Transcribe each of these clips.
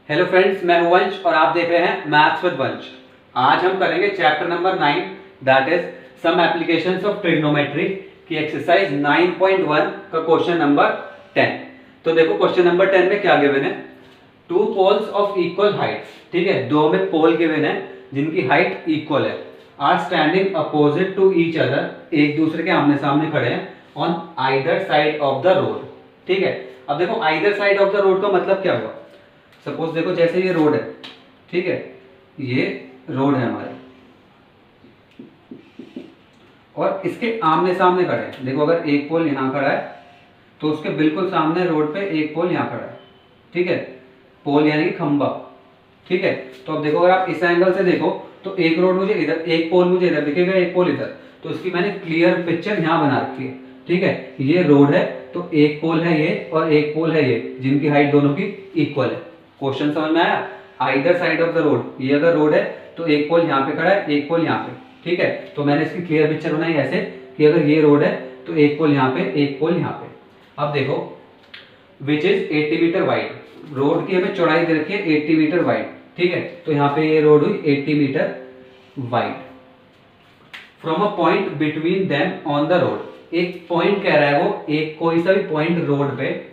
Hello friends, मैं हूं वंश और आप देख रहे हैं मैथ्स विद वंश। आज हम करेंगे chapter number 9 that is some applications of trigonometry की एक्सरसाइज 9.1 का क्वेश्चन नंबर 10। तो देखो क्वेश्चन नंबर 10 में क्या गिवन है, two poles of equal height. ठीक है, दो में पोल गिवन है जिनकी हाइट इक्वल है, are standing opposite to each other, एक दूसरे के आमने सामने खड़े हैं, on either side of the road. ठीक है, अब देखो either side of the road का मतलब क्या हुआ। सपोज देखो जैसे ये रोड है, ठीक है, ये रोड है हमारे और इसके आमने सामने खड़े हैं। देखो अगर एक पोल यहां खड़ा है तो उसके बिल्कुल सामने रोड पे एक पोल यहां खड़ा है। ठीक है, पोल यानी कि खंबा। ठीक है, तो अब देखो अगर आप इस एंगल से देखो तो एक रोड मुझे इधर, एक पोल मुझे इधर दिखेगा, एक पोल इधर, तो इसकी मैंने क्लियर पिक्चर यहां बना रखी है। ठीक है, ये रोड है तो एक पोल है ये और एक पोल है ये, जिनकी हाइट दोनों की इक्वल है। क्वेश्चन समझ में आया। Either side of the road, ये अगर रोड है तो एक पोल यहाँ पे खड़ा है, एक पोल यहाँ पे। ठीक है, तो मैंने इसकी क्लियर पिक्चर बनाई ऐसे कि अगर ये रोड है तो एक पोल यहाँ पे, एक पोल यहाँ पे। अब देखो which is 80 metre wide, road की हमें चौड़ाई दे रखी है 80 मीटर वाइड। ठीक है, तो यहाँ पे ये रोड हुई 80 metre wide. From a point between them on the road, एक पॉइंट कह रहा है वो, एक कोई सा भी पॉइंट रोड पे,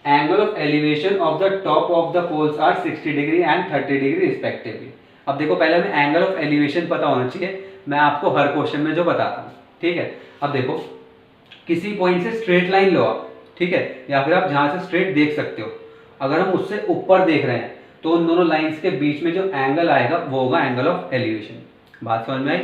angle of elevation of the top of the poles are 60 degree and 30 degree respectively. अब देखो पहले हमें एंगल ऑफ एलिवेशन पता होना चाहिए, मैं आपको हर क्वेश्चन में जो बताता हूँ। ठीक है, अब देखो किसी पॉइंट से स्ट्रेट लाइन लो आप, ठीक है, या फिर आप जहां से स्ट्रेट देख सकते हो, अगर हम उससे ऊपर देख रहे हैं तो उन दोनों लाइंस के बीच में जो एंगल आएगा वो होगा एंगल ऑफ एलिवेशन। बात समझ में आई।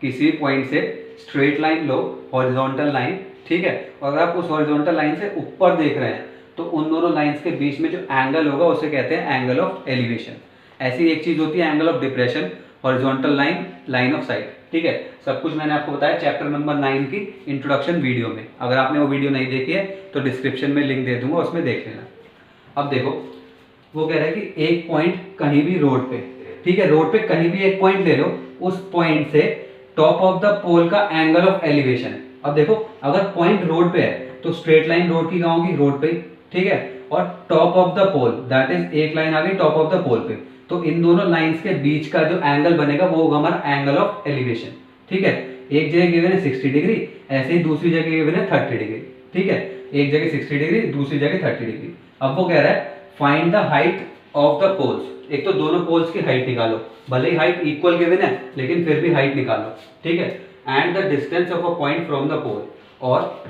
किसी पॉइंट से स्ट्रेट लाइन लो, हॉरिजॉन्टल लाइन, ठीक है, और अगर आप उस हॉरिजॉन्टल लाइन से ऊपर देख रहे हैं तो उन दोनों लाइंस के बीच में जो एंगल होगा उसे कहते हैं एंगल ऑफ एलिवेशन। ऐसी एक चीज होती है angle of depression, horizontal line, line of site. ठीक है, सब कुछ मैंने आपको बताया चैप्टर नंबर 9 की इंट्रोडक्शन वीडियो में। अगर आपने वो वीडियो नहीं देखी है तो डिस्क्रिप्शन में लिंक दे दूंगा, उसमें देख लेना। अब देखो वो कह रहा है कि एक पॉइंट कहीं भी रोड पे, ठीक है, रोड पे कहीं भी एक पॉइंट ले लो, उस पॉइंट से टॉप ऑफ द पोल का एंगल ऑफ एलिवेशन। अब देखो अगर पॉइंट रोड पे है तो स्ट्रेट लाइन रोड की कहाँ होगी, रोड पे। ठीक है, और top of the pole that is एक लाइन आ गई टॉप ऑफ द पोल पे, तो इन दोनों लाइंस के बीच का जो एंगल बनेगा वो होगा हमारा एंगल ऑफ एलिवेशन। ठीक है, एक जगह गिवन है 60 डिग्री, ऐसे ही दूसरी जगह गिवन है 30 डिग्री। ठीक है, एक जगह 60 डिग्री, दूसरी जगह 30 डिग्री। अब वो कह रहा है find the height of the poles. एक तो दोनों पोल्स की हाइट निकालो, भले ही हाइट इक्वल गिवन है लेकिन फिर भी हाइट निकालो। ठीक है, and the distance of a point from the pole, और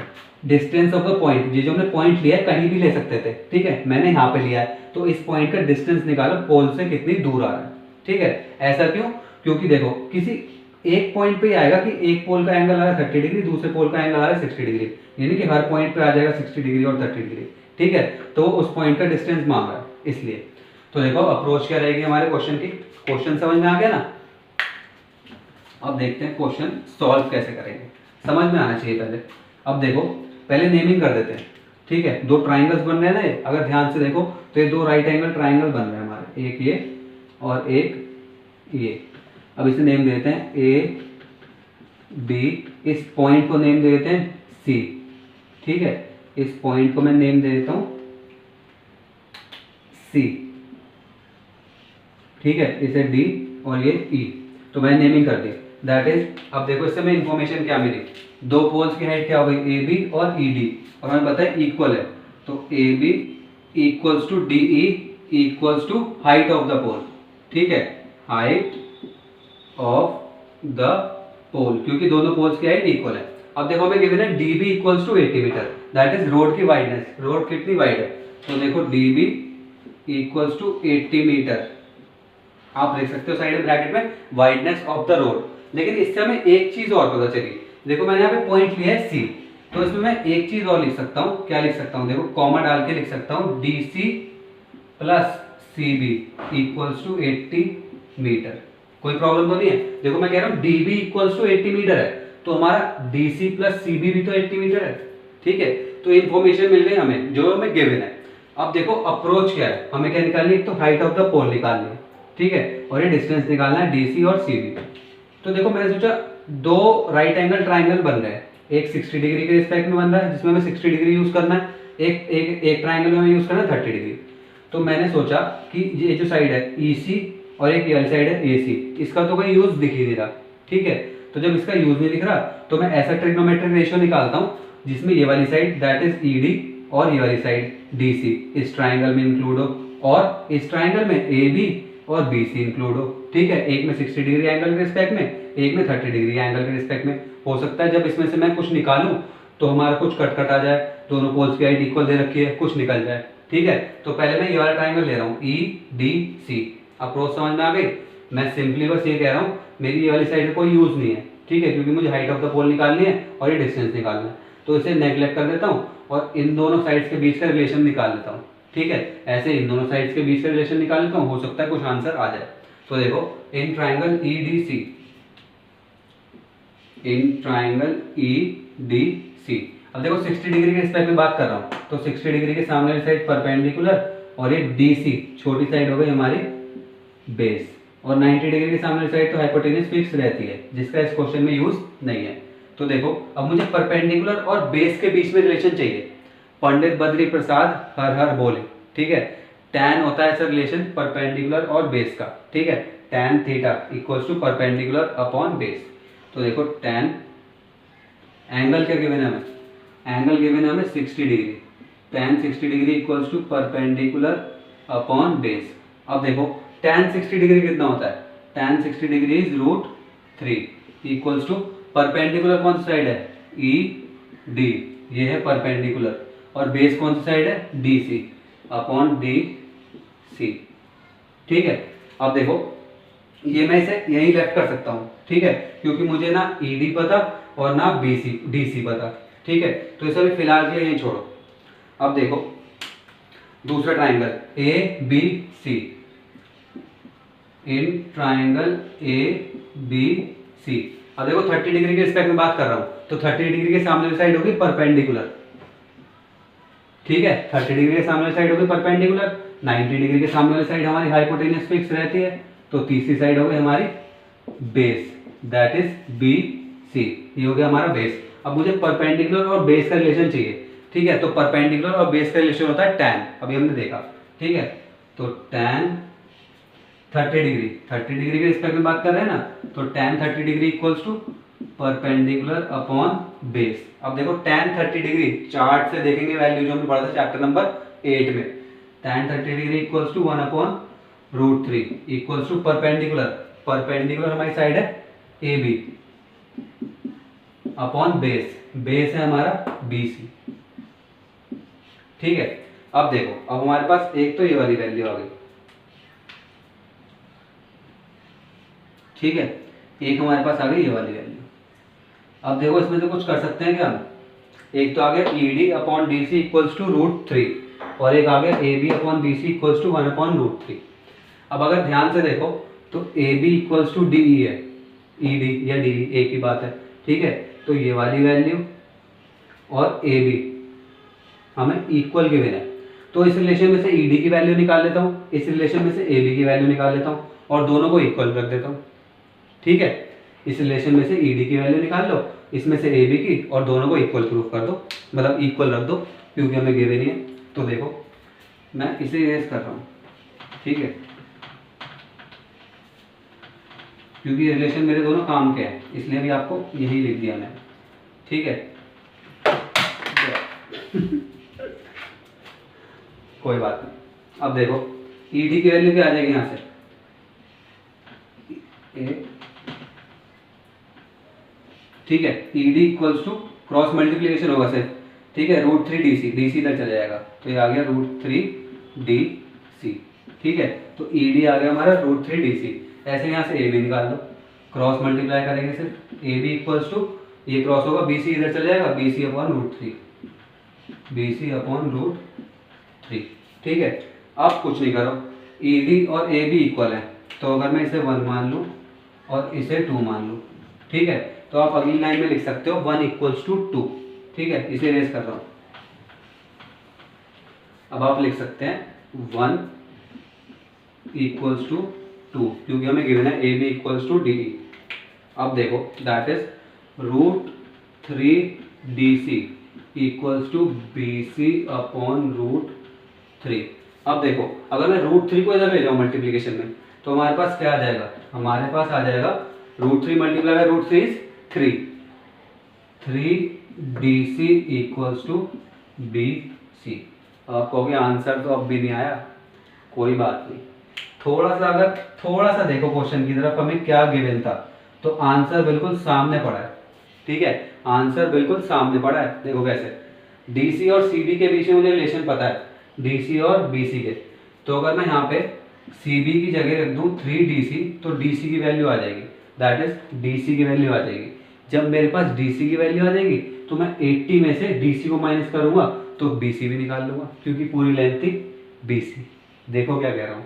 डिस्टेंस ऑफ द पॉइंट, ये जो हमने पॉइंट लिया है कहीं भी ले सकते थे, ठीक है, मैंने यहाँ पे लिया है, तो इस पॉइंट का डिस्टेंस निकालो पोल से कितनी दूर आ रहा है। ठीक है, ऐसा क्यों, क्योंकि देखो किसी एक पॉइंट पे ही आएगा कि एक पोल का एंगल आ रहा है 30 डिग्री, दूसरे पोल का एंगल आ रहा है 60 डिग्री, यानी कि हर पॉइंट पे आ जाएगा 60 डिग्री और 30 डिग्री। ठीक है, तो उस पॉइंट का डिस्टेंस मांग रहा है इसलिए। तो देखो अप्रोच क्या रहेगी हमारे क्वेश्चन की। क्वेश्चन समझ में आ गया ना। अब देखते हैं क्वेश्चन सॉल्व कैसे करेंगे, समझ में आना चाहिए पहले। अब देखो पहले नेमिंग कर देते हैं। ठीक है, दो ट्राइंगल्स बन रहे हैं ना ये, अगर ध्यान से देखो तो ये दो राइट एंगल ट्राइंगल बन रहे हैं हमारे, एक ये और एक ये। अब इसे नेम देते हैं ए बी, इस पॉइंट को नेम दे देते हैं सी। ठीक है, इस पॉइंट को मैं नेम दे देता हूं सी। ठीक है, इसे डी और ये ई, तो मैंने नेमिंग कर दी दैट इज। अब देखो इससे हमें इंफॉर्मेशन क्या मिली, दो पोल्स की हाइट क्या हो गई ए बी और ई डी, और हमें पता है इक्वल है, तो A B equals to D E equals to height of the pole. ठीक है, हाइट ऑफ द पोल, क्योंकि दोनों पोल्स की हाइट इक्वल है। अब देखो हमें गिवन है D B equals to 80 metre, that is road की वाइडनेस, रोड कितनी वाइड है, तो देखो D B equals to 80 metre. आप देख सकते हो साइड में ब्रैकेट में वाइडनेस ऑफ द रोड। लेकिन इससे हमें एक चीज और पता चली, देखो मैंने यहाँ पे पॉइंट लिया है सी, तो इसमें मैं एक चीज और लिख सकता हूँ। क्या लिख सकता हूँ, देखो कॉमा डाल के लिख सकता हूँ D C plus C B equals to 80 metre. कोई प्रॉब्लम तो नहीं है। देखो मैं कह रहा हूँ D B equals to 80 metre है, तो हमारा D C plus C B भी तो 80 मीटर है। ठीक है, तो इन्फॉर्मेशन मिल गई हमें जो हमें गिवन है। अब देखो अप्रोच क्या है, हमें क्या निकालनी है, तो हाइट ऑफ द पोल निकालनी है। ठीक है, और ये डिस्टेंस निकालना है डीसी और सीबी। तो देखो मैंने सोचा दो राइट एंगल ट्राइंगल बन रहे हैं, एक 60 डिग्री के रिस्पेक्ट में बन रहा है जिसमें हमें 60 डिग्री यूज करना है, एक ट्राइंगल में हमें यूज करना है 30 डिग्री। तो मैंने सोचा कि ये जो साइड है EC और एक ये वाली साइड है AC, इसका तो कोई यूज दिख ही नहीं रहा, ठीक है। तो जब इसका यूज नहीं दिख रहा तो मैं ऐसा ट्रिग्नोमेट्रिक रेशियो निकालता हूँ जिसमें ये वाली साइड दैट इज ED और ये वाली साइड DC इस ट्राइंगल में इंक्लूड हो, और इस ट्राइंगल में AB और BC इंक्लूड हो, ठीक है। एक में 60 डिग्री एंगल के रिस्पेक्ट में, एक में 30 डिग्री एंगल के रिस्पेक्ट में। हो सकता है जब इसमें से मैं कुछ निकालूं तो हमारा कुछ कट आ जाए, दोनों पोल्स की हाइट इक्वल दे रखी है, कुछ निकल जाए, ठीक है। तो पहले मैं ये वाला ट्राइंगल ले रहा हूँ EDC। अप्रोच समझ में आ गई। मैं सिंपली बस ये कह रहा हूँ मेरी ये वाली साइड का कोई यूज नहीं है, ठीक है, क्योंकि मुझे हाइट ऑफ द पोल निकालनी है और ये डिस्टेंस निकालना है, तो इसे नेग्लेक्ट कर देता हूँ और इन दोनों साइड्स के बीच का रिलेशन निकाल लेता हूँ, ठीक है। ऐसे इन दोनों साइड्स के बीच का रिलेशन निकाल लेता हूँ, हो सकता है कुछ आंसर आ जाए। तो देखो इन ट्राइंगल EDC, अब देखो 60 डिग्री के रिस्पेक्ट में बात कर रहा हूँ, तो 60 डिग्री के सामने वाली साइड परपेंडिकुलर और ये DC छोटी साइड हो गई हमारी बेस, और 90 डिग्री के सामने वाली साइड तो हाइपोटेन्यूज फिक्स रहती है जिसका इस क्वेश्चन में यूज नहीं है। तो देखो अब मुझे परपेंडिकुलर और बेस के बीच में रिलेशन चाहिए। पंडित बद्री प्रसाद हर हर बोले, ठीक है। tan होता है सर रिलेशन परपेंडिकुलर और बेस का, ठीक है। tan theta equals to perpendicular upon base. तो देखो tan एंगल क्या गिवन है हमें, एंगल गिवन है हमें 60 degree, tan 60 degree equals to perpendicular upon base. अब देखो tan 60 डिग्री कितना होता है, tan 60 degree is √3 equals to perpendicular कौन सी साइड है ED, ये है परपेंडिकुलर, और बेस कौन सी साइड है DC अपॉन DC, ठीक है। अब देखो ये मैं इसे यही लेफ्ट कर सकता हूँ, ठीक है, क्योंकि मुझे ना ED पता और ना DC पता, ठीक है। तो इसे अभी फिलहाल के लिए यहीं छोड़ो। अब देखो दूसरा triangle ABC, in triangle ABC, अब देखो 30 डिग्री के रिस्पेक्ट में बात कर रहा हूं, तो 30 डिग्री के सामने वाली साइड होगी परपेंडिकुलर, ठीक है। 30 डिग्री के सामने वाली साइड होगी परपेंडिकुलर, 90 डिग्री के सामने वाली साइड हमारी हाइपोटेन्यूज फिक्स रहती है, तो तीसरी साइड होगी हमारी बेस दैट इज BC, ये हो गया हमारा बेस। अब मुझे परपेंडिकुलर और बेस का रिलेशन चाहिए, ठीक है। तो परपेंडिकुलर और बेस का रिलेशन होता है tan, अभी हमने देखा, ठीक है। तो tan 30 डिग्री के रिस्पेक्ट में बात कर रहे हैं ना, तो tan 30 degree equals to perpendicular upon base. अब देखो tan 30 डिग्री चार्ट से देखेंगे वैल्यू जो हमने पढ़ा था चैप्टर नंबर 8 में, tan 30 degree equals to 1 upon √3 equals to perpendicular हमारी साइड है AB अपॉन बेस है हमारा BC, ठीक है। अब देखो अब हमारे पास एक तो ये वाली वैल्यू आ गई, ठीक है, एक हमारे पास आ गई ये वाली वैल्यू। अब देखो इसमें से कुछ कर सकते हैं क्या हम, एक तो आ गया ED upon DC equals to √3 और एक आ गया AB upon BC equals to 1 upon √3। अब अगर ध्यान से देखो तो AB इक्वल्स टू DE है, ED या DE एक ही बात है, ठीक है। तो ये वाली वैल्यू और AB हमें इक्वल गिवन है, तो इस रिलेशन में से ED की वैल्यू निकाल लेता हूँ, इस रिलेशन में से AB की वैल्यू निकाल लेता हूँ और दोनों को इक्वल रख देता हूँ, ठीक है। इस रिलेशन में से ED की वैल्यू निकाल लो, इसमें से AB की, और दोनों को इक्वल प्रूफ कर दो, मतलब इक्वल रख दो क्योंकि हमें गिवन नहीं है। तो देखो मैं इसे इरेज कर रहा हूँ, ठीक है, क्योंकि रिलेशन मेरे दोनों काम के हैं इसलिए अभी आपको यही लिख दिया मैंने, ठीक है। कोई बात नहीं। अब देखो ED की वैल्यू क्या आ जाएगी यहाँ से, ठीक है। ED equals to cross multiplication होगा सिर्फ, ठीक है, √3 DC इधर चला जाएगा, तो ये आ गया √3 DC, ठीक है। तो ED आ गया हमारा √3 DC। ऐसे यहाँ से AB निकाल लो, क्रॉस मल्टीप्लाई करेंगे सिर्फ, AB इक्वल्स टू ये क्रॉस होगा BC इधर चला जाएगा, BC अपॉन √3, ठीक है। अब कुछ नहीं करो, ED और AB इक्वल है, तो अगर मैं इसे 1 मान लूँ और इसे 2 मान लूँ, ठीक है, तो आप अगली लाइन में लिख सकते हो 1 इक्वल्स टू 2, ठीक है। इसे इरेज कर रहा हूँ। अब आप लिख सकते हैं 1 इक्वल्स टू 2 क्योंकि हमें गिवन है AB इक्वल्स टू DE। अब देखो that is √3 DC equals to BC upon √3। अब देखो अगर मैं √3 को इधर ले जाऊँ मल्टीप्लीकेशन में तो हमारे पास क्या आ जाएगा, हमारे पास आ जाएगा √3 multiply by √3 is 3 DC = BC। आप कहोगे आंसर तो अब भी नहीं आया, कोई बात नहीं, थोड़ा सा देखो क्वेश्चन की तरफ, हमें क्या गिवन था, तो आंसर बिल्कुल सामने पड़ा है। ठीक है, आंसर बिल्कुल सामने पड़ा है। देखो कैसे, DC और CD के बीच में मुझे रिलेशन पता है, DC और BC के, तो अगर मैं यहाँ पे CB की जगह रख दूँ 3DC तो DC की वैल्यू आ जाएगी, दैट इज DC की वैल्यू आ जाएगी। जब मेरे पास DC की वैल्यू आ जाएगी तो मैं 80 में से DC को माइनस करूंगा तो BC भी निकाल लूंगा, क्योंकि पूरी लेंथ थी BC। देखो क्या कह रहा हूँ,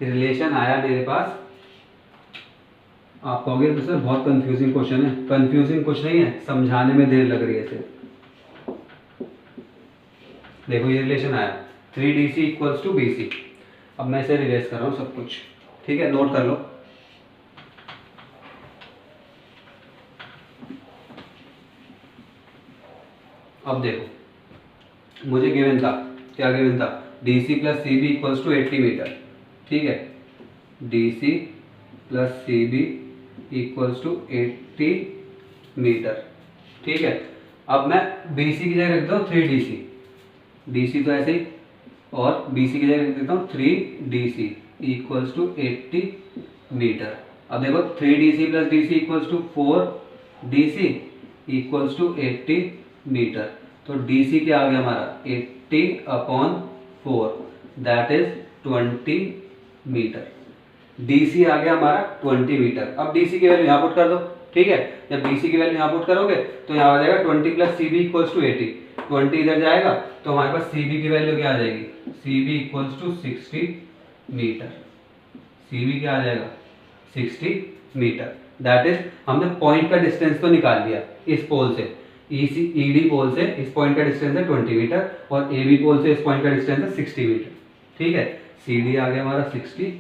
रिलेशन आया मेरे पास। आप कहोगे तो सर बहुत कंफ्यूजिंग क्वेश्चन है, कंफ्यूजिंग कुछ नहीं है, समझाने में देर लग रही है सिर्फ। देखो ये रिलेशन आया 3DC = BC। अब मैं इसे रिलेट कर रहा हूँ सब कुछ, ठीक है, नोट कर लो। अब देखो मुझे गिवन था, क्या गिवन था, DC + CB = 80 मीटर। ठीक है, DC + CB = 80 मीटर। ठीक है, अब मैं BC की जगह रख दूँ 3DC, DC तो ऐसे ही, और BC की जगह रख देता हूँ 3DC = 80 मीटर। अब देखो 3DC + DC = 4DC = 80 मीटर। तो DC क्या आ गया हमारा 80/4 दैट इज 20 मीटर। DC आ गया हमारा 20 मीटर। अब DC की वैल्यू यहाँ पुट कर दो। ठीक है, जब DC की वैल्यू यहाँ पुट करोगे तो यहाँ आ जाएगा 20 + CB = 80। 20 इधर जाएगा तो हमारे पास CB की वैल्यू क्या आ जाएगी, CB = 60 मीटर। CB क्या आ जाएगा 60 मीटर। दैट इज हमने पॉइंट का डिस्टेंस तो निकाल लिया इस पोल से, ED पोल से इस पॉइंट का डिस्टेंस है 20 मीटर और AB पोल से इस पॉइंट का डिस्टेंस है 60 मीटर। ठीक है, CD आ गया हमारा 60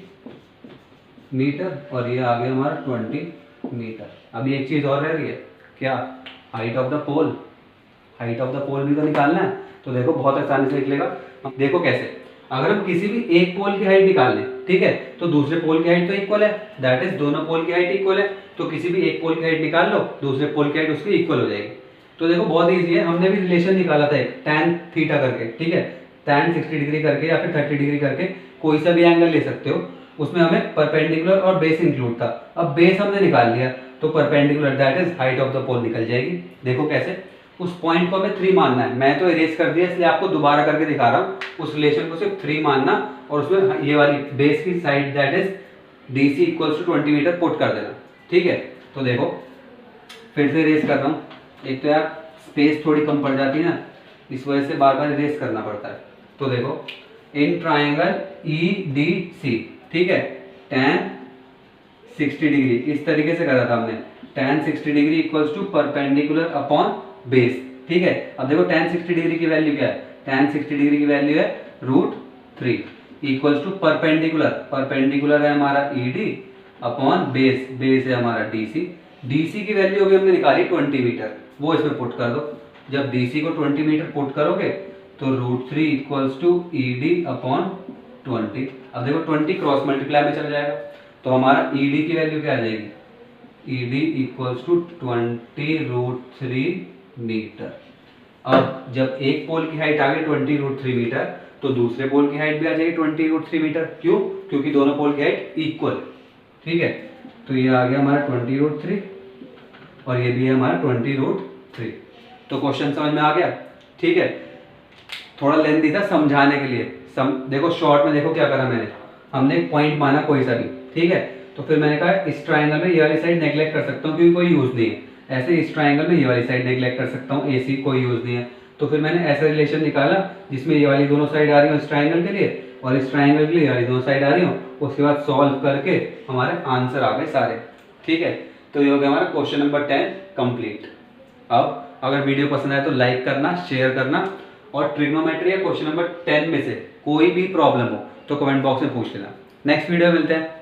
मीटर और ये आ गया हमारा 20 मीटर। अभी एक चीज और रह रही है, क्या, height of the pole. Height of the pole भी तो निकालना है। तो देखो बहुत आसानी से निकलेगा। देखो कैसे, अगर हम किसी भी एक पोल की हाइट निकाल लें, ठीक है, तो दूसरे पोल की हाइट तो इक्वल है, दैट इज दोनों पोल की हाइट इक्वल है। तो किसी भी एक पोल की हाइट निकाल लो, दूसरे पोल की हाइट उसकी इक्वल हो जाएगी। तो देखो बहुत ईजी है, हमने भी रिलेशन निकाला था एक tan थीटा करके। ठीक है, tan 60 डिग्री करके या फिर 30 डिग्री करके कोई सा भी एंगल ले सकते हो, उसमें हमें परपेंडिकुलर और बेस इंक्लूड था। अब बेस हमने निकाल लिया तो perpendicular that is height of the pole निकल जाएगी। देखो कैसे, उस पॉइंट को हमें 3 मानना है, मैं तो इरेज कर दिया इसलिए आपको दोबारा करके दिखा रहा हूँ। उस रिलेशन को सिर्फ 3 मानना और उसमें ये वाली बेस की side that is DC = 20 metre put कर देना। ठीक है, तो देखो फिर से इरेज कर रहा हूँ। एक तो यार स्पेस थोड़ी कम पड़ जाती है ना, इस वजह से बार बार इरेज करना पड़ता है। तो देखो इन ट्राइंगल EDC, ठीक है, tan 60 डिग्री इस तरीके से करा था हमने, tan 60 degree = perpendicular upon base. ठीक है, अब देखो tan 60 डिग्री की वैल्यू क्या है, tan 60 डिग्री की वैल्यू है √3 = परपेंडिकुलर, परपेंडिकुलर है हमारा ED अपॉन बेस, बेस है हमारा DC। DC की वैल्यू अभी हमने निकाली 20 मीटर, वो इसमें पुट कर दो। जब DC को 20 मीटर पुट करोगे तो √3 = ED अपॉन 20। अब देखो 20 क्रॉस मल्टीप्लाई में चल जाएगा तो हमारा ED की वैल्यू क्या आ जाएगी, ED = 20 √3 मीटर। अब जब एक पोल की हाइट आ गई 20 √3 मीटर तो दूसरे पोल की हाइट भी आ जाएगी 20 √3 मीटर। क्यों, क्योंकि दोनों पोल की हाइट इक्वल है। ठीक है, तो ये आ गया हमारा 20 √3 और ये भी है हमारा 20 √3। तो क्वेश्चन समझ में आ गया। ठीक है, थोड़ा लेंथी था समझाने के लिए। देखो शॉर्ट में देखो क्या करा मैंने, हमने एक पॉइंट माना कोई सा भी। ठीक है, तो फिर मैंने कहा इस ट्राइंगल में ये वाली साइड नेग्लेक्ट कर सकता हूँ क्योंकि कोई यूज नहीं है, ऐसे इस ट्राइंगल में ये वाली साइड नेग्लेक्ट कर सकता हूँ, AC कोई यूज नहीं है। तो फिर मैंने ऐसा रिलेशन निकाला जिसमें ये वाली दोनों साइड आ रही हो इस ट्राइंगल के लिए और इस ट्राइंगल के लिए ये वाली दोनों साइड आ रही हो, उसके बाद सॉल्व करके हमारे आंसर आ गए सारे। ठीक है, तो ये हो गया हमारा क्वेश्चन नंबर 10 कंप्लीट। अब अगर वीडियो पसंद आए तो लाइक करना, शेयर करना और ट्रिग्नोमेट्री या क्वेश्चन नंबर 10 में से कोई भी प्रॉब्लम हो तो कमेंट बॉक्स में पूछ लेना। नेक्स्ट वीडियो मिलते हैं।